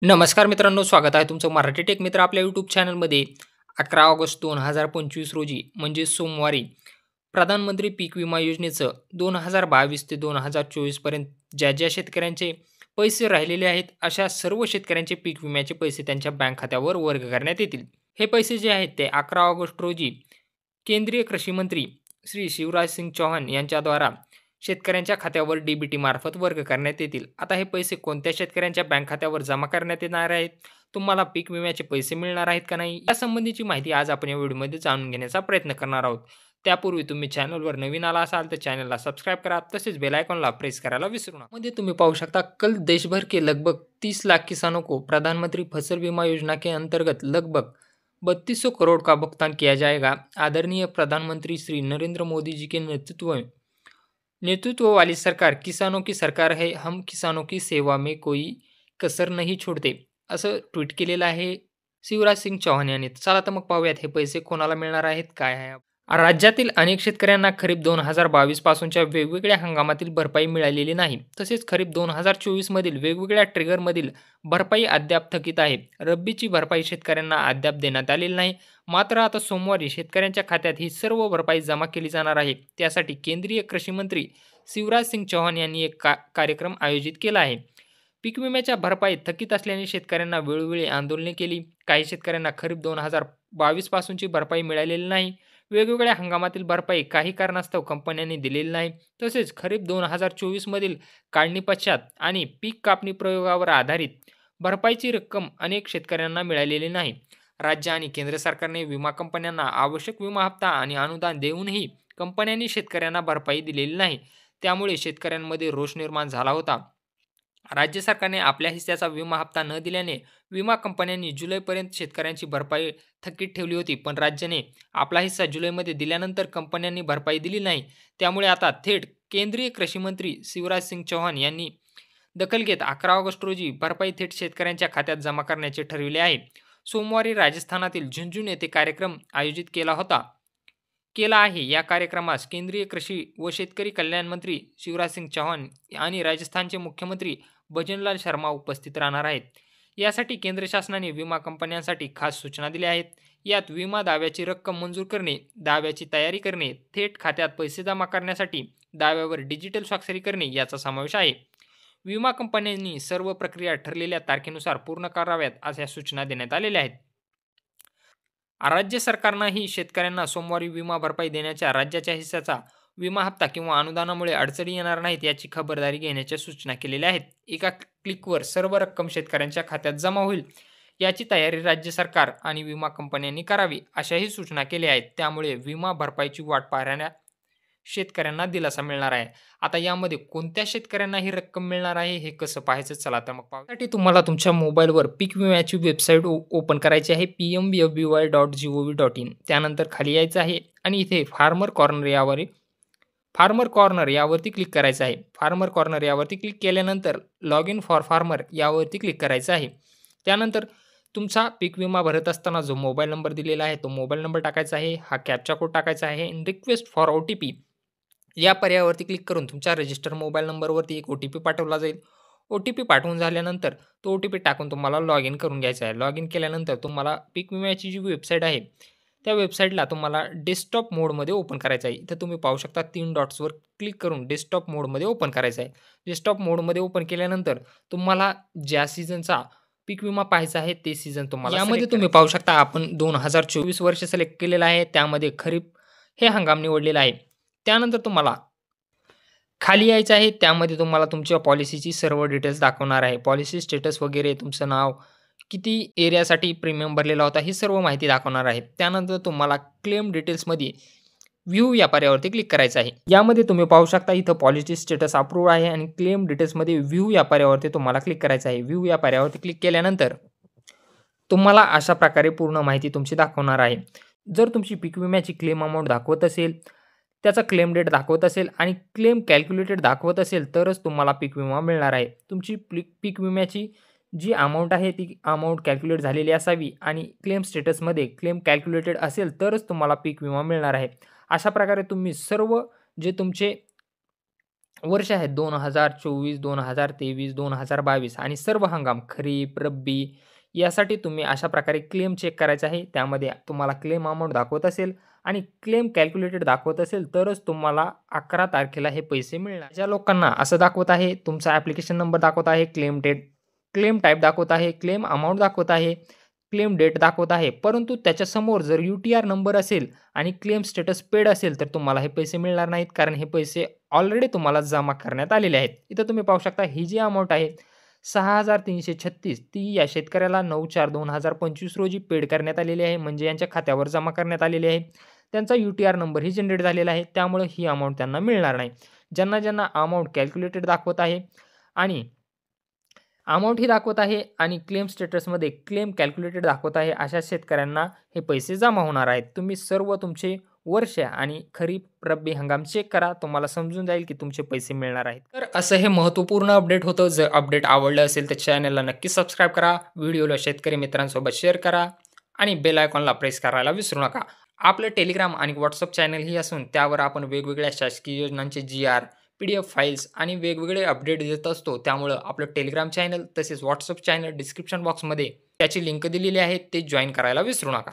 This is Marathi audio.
नमस्कार मित्रांनो, स्वागत आहे तुमचं मराठी टेक मित्र आपल्या यूट्यूब चॅनलमध्ये. 11 ऑगस्ट 2025 रोजी म्हणजे सोमवारी प्रधानमंत्री पीक विमा योजनेचं 2022 ते 2024 पर्यंत ज्या ज्या शेतकऱ्यांचे पैसे राहिलेले आहेत, अशा सर्व शेतकऱ्यांचे पीक विम्याचे पैसे त्यांच्या बँक खात्यावर वर्ग करण्यात येतील. हे पैसे जे आहेत ते 11 ऑगस्ट रोजी केंद्रीय कृषी मंत्री श्री शिवराज सिंग चौहान यांच्याद्वारा शेतकऱ्यांच्या खात्यावर डीबीटी मार्फत वर्ग करण्यात येतील. आता हे पैसे कोणत्या शेतकऱ्यांच्या बँक खात्यावर जमा करण्यात येणार आहेत? तुम्हाला पीक विम्याचे पैसे मिळणार आहेत का नाही? यासंबंधीची माहिती आज आपण या व्हिडिओमध्ये जाणून घेण्याचा प्रयत्न करणार आहोत. त्यापूर्वी तुम्ही चॅनलवर नवीन आला असाल तर चॅनलला सबस्क्राईब करा, तसेच बेल आयकॉनला प्रेस करायला विसरू नका. मध्ये तुम्ही पाहू शकता, कल देशभर के लगभग 30 लाख किसानों को प्रधानमंत्री फसल बीमा योजना के अंतर्गत लगभग 3200 करोड़ का भुगतान किया जाएगा. आदरणीय प्रधानमंत्री श्री नरेंद्र मोदी जी के नेतृत्व वाली सरकार किसानों की सरकार है. हम किसानों की सेवा में कोई कसर नहीं छोडते, असं ट्विट केलेलं आहे शिवराज सिंग चौहान यांनी. चला तर मग पाहूयात हे पैसे कोणाला मिळणार आहेत, काय आहे. राज्यातील अनेक शेतकऱ्यांना खरीप 2022 पासूनच्या वेगवेगळ्या हंगामातील भरपाई मिळालेली नाही. तसेच खरीप 2024 मधील वेगवेगळ्या ट्रिगरमधील भरपाई अद्याप थकीत आहे. रब्बीची भरपाई शेतकऱ्यांना अद्याप देण्यात आलेली नाही. मात्र आता सोमवारी शेतकऱ्यांच्या खात्यात ही सर्व भरपाई जमा केली जाणार आहे. त्यासाठी केंद्रीय कृषी मंत्री शिवराज सिंग चौहान यांनी एक कार्यक्रम आयोजित केला आहे. पीक विम्याच्या भरपाईत थकीत असल्याने शेतकऱ्यांना वेळोवेळी आंदोलने केली. काही शेतकऱ्यांना खरीप 2022 पासूनची भरपाई मिळालेली नाही. वेगवेगळ्या हंगामातील भरपाई काही कारणास्तव कंपन्यांनी दिलेली नाही. तसेच खरीप 2024 मधील काढणी पश्चात आणि पीक कापणी प्रयोगावर आधारित भरपाईची रक्कम अनेक शेतकऱ्यांना मिळालेली नाही. राज्य आणि केंद्र सरकारने विमा कंपन्यांना आवश्यक विमा हप्ता आणि अनुदान देऊनही कंपन्यांनी शेतकऱ्यांना भरपाई दिलेली नाही. त्यामुळे शेतकऱ्यांमध्ये रोष निर्माण झाला होता. राज्य सरकारने आपल्या हिस्स्याचा विमा हप्ता न दिल्याने विमा कंपन्यांनी जुलैपर्यंत शेतकऱ्यांची भरपाई थकीत ठेवली होती. पण राज्याने आपला हिस्सा जुलैमध्ये दिल्यानंतर कंपन्यांनी भरपाई दिली नाही. त्यामुळे आता थेट केंद्रीय कृषी मंत्री शिवराज सिंग चौहान यांनी दखल घेत 11 ऑगस्ट रोजी भरपाई थेट शेतकऱ्यांच्या खात्यात जमा करण्याचे ठरविले आहे. सोमवारी राजस्थानातील झुंझुनू येथे कार्यक्रम आयोजित केला आहे. या कार्यक्रमास केंद्रीय कृषी व शेतकरी कल्याण मंत्री शिवराज सिंग चौहान आणि राजस्थानचे मुख्यमंत्री भजनलाल शर्मा उपस्थित राहणार आहेत. यासाठी केंद्र शासनाने विमा कंपन्यांसाठी खास सूचना दिल्या आहेत. यात विमा दाव्याची रक्कम मंजूर करणे, दाव्याची तयारी करणे, थेट खात्यात पैसे जमा करण्यासाठी दाव्यावर डिजिटल स्वाक्षरी करणे याचा समावेश आहे. विमा कंपन्यांनी सर्व प्रक्रिया ठरलेल्या तारखेनुसार पूर्ण कराव्यात अशा सूचना देण्यात आलेल्या आहेत. राज्य सरकारनंही शेतकऱ्यांना सोमवारी विमा भरपाई देण्याच्या राज्याच्या हिस्साचा विमा हप्ता किंवा अनुदानामुळे अडचणी येणार नाहीत याची खबरदारी घेण्याच्या सूचना केलेल्या आहेत. एका क्लिकवर सर्व रक्कम शेतकऱ्यांच्या खात्यात जमा होईल याची तयारी राज्य सरकार आणि विमा कंपन्यांनी करावी अशाही सूचना केल्या आहेत. त्यामुळे विमा भरपाईची वाट पाहणाऱ्या शेतकऱ्यांना दिलासा मिळणार आहे. आता यामध्ये कोणत्या शेतकऱ्यांना ही रक्कम मिळणार आहे हे कसं पाहायचं, चला तर मग पाहण्यासाठी तुम्हाला तुमच्या मोबाईलवर पीक विम्याची वेबसाईट ओपन करायची आहे, pmfby.gov.in. त्यानंतर खाली यायचं आहे आणि इथे फार्मर कॉर्नर यावरती क्लिक करायचं आहे. फार्मर कॉर्नर यावरती क्लिक केल्यानंतर लॉग इन फॉर फार्मर यावरती क्लिक करायचं आहे. त्यानंतर तुमचा पीक विमा भरत असताना जो मोबाईल नंबर दिलेला आहे तो मोबाईल नंबर टाकायचा आहे. हा कॅप्चा कोड टाकायचा आहे. रिक्वेस्ट फॉर OTP या पर्यायावरती क्लिक करून तुमच्या रजिस्टर मोबाईल नंबरवरती एक OTP पाठवला जाईल. OTP पाठवून झाल्यानंतर तो OTP टाकून तुम्हाला लॉग इन करून घ्यायचा आहे. लॉग इन केल्यानंतर तुम्हाला पीक विम्याची जी वेबसाईट आहे त्या वेबसाईटला तुम्हाला डेस्कटॉप मोडमध्ये ओपन करायचं आहे. इथं तुम्ही पाहू शकता 3 डॉट्सवर क्लिक करून डेस्कटॉप मोडमध्ये ओपन करायचं आहे. डेस्कटॉप मोडमध्ये ओपन केल्यानंतर तुम्हाला ज्या सीझनचा पीक विमा पाहायचा आहे ते सीझन तुम्हाला यामध्ये तुम्ही पाहू शकता आपण 2024 वर्ष सिलेक्ट केलेलं आहे. त्यामध्ये खरीप हे हंगाम निवडलेला आहे. त्यानंतर तुम्हाला खाली यायचं आहे. त्यामध्ये तुम्हाला तुमच्या पॉलिसीची सर्व डिटेल्स दाखवणार आहे. पॉलिसी स्टेटस वगैरे, तुमचं नाव, किती एरियासाठी प्रीमियम भरलेला होता ही सर्व माहिती दाखवणार आहे. त्यानंतर तुम्हाला क्लेम डिटेल्समध्ये व्ह्यू या पर्यायावरती क्लिक करायचं आहे. यामध्ये तुम्ही पाहू शकता इथं पॉलिसी स्टेटस अप्रूव्ह आहे आणि क्लेम डिटेल्समध्ये व्ह्यू या पर्यायावरती तुम्हाला क्लिक करायचं आहे. व्ह्यू या पर्यायावरती क्लिक केल्यानंतर तुम्हाला अशा प्रकारे पूर्ण माहिती तुमची दाखवणार आहे. जर तुमची पीक विम्याची क्लेम अमाऊंट दाखवत असेल, त्याचा क्लेम डेट दाखवत असेल आणि क्लेम कॅल्क्युलेटेड दाखवत असेल तरच तुम्हाला पीक विमा मिळणार आहे. तुमची पीक विम्याची जी अमाऊंट आहे ती अमाऊंट कॅल्क्युलेट झालेली असावी आणि क्लेम स्टेटसमध्ये क्लेम कॅल्क्युलेटेड असेल तरच तुम्हाला पीक विमा मिळणार आहे. अशा प्रकारे तुम्ही सर्व जे तुमचे वर्ष आहेत 2024, 2023, 2022 आणि सर्व हंगाम खरीप, रब्बी यासाठी तुम्ही अशा प्रकारे क्लेम चेक करायचा आहे. त्यामध्ये तुम्हाला क्लेम अमाउंट दाखवत असेल आणि क्लेम कॅल्क्युलेटेड दाखवत असेल तरच तुम्हाला 11 तारखेला हे पैसे मिळणार. ज्या लोकांना असं दाखवत आहे, तुमचा ॲप्लिकेशन नंबर दाखवत आहे, क्लेम टाइप दाखवत आहे, क्लेम अमाउंट दाखवत आहे, क्लेम डेट दाखवत आहे, परंतु त्याच्यासमोर जर यू-टी-आर नंबर असेल आणि क्लेम स्टेटस पेड असेल, तर तुम्हाला हे पैसे मिळणार नाहीत. कारण हे पैसे ऑलरेडी तुम्हाला जमा करण्यात आलेले आहेत. इथं तुम्ही पाहू शकता ही जी अमाउंट आहे 6,336 ती या शेतकऱ्याला 9/4/2025 रोजी पेड करण्यात आलेली आहे. म्हणजे यांच्या खात्यावर जमा करण्यात आलेली आहे. त्यांचा यू-टी-आर नंबरही जनरेट झालेला आहे. त्यामुळे ही अमाउंट त्यांना मिळणार नाही. ज्यांना अमाउंट कॅल्क्युलेटेड दाखवत आहे आणि अमाउंट ही दाखवत आहे आणि क्लेम स्टेटसमध्ये क्लेम कॅल्क्युलेटेड दाखवत आहे, अशा शेतकऱ्यांना हे पैसे जमा होणार आहेत. तुम्ही सर्व तुमचे वर्ष आणि खरीप, रब्बी हंगाम चेक करा. तुम्हाला समजून जाईल की तुमचे पैसे मिळणार आहेत. तर असं हे महत्त्वपूर्ण अपडेट होतं. जर अपडेट आवडलं असेल तर चॅनलला नक्की सबस्क्राईब करा. व्हिडिओला शेतकरी मित्रांसोबत शेअर करा आणि बेल आयकॉनला प्रेस करायला विसरू नका. आपलं टेलिग्राम आणि WhatsApp चॅनलही असून त्यावर आपण वेगवेगळ्या शासकीय योजनांचे जी-आर, PDF फाइल्स आणि वेगवेगळे अपडेट देत असतो. त्यामुळं आपलं टेलिग्राम चॅनल तसेच WhatsApp चॅनल डिस्क्रिप्शन बॉक्समध्ये त्याची लिंक दिलेली आहे. ते जॉइन करायला विसरू नका.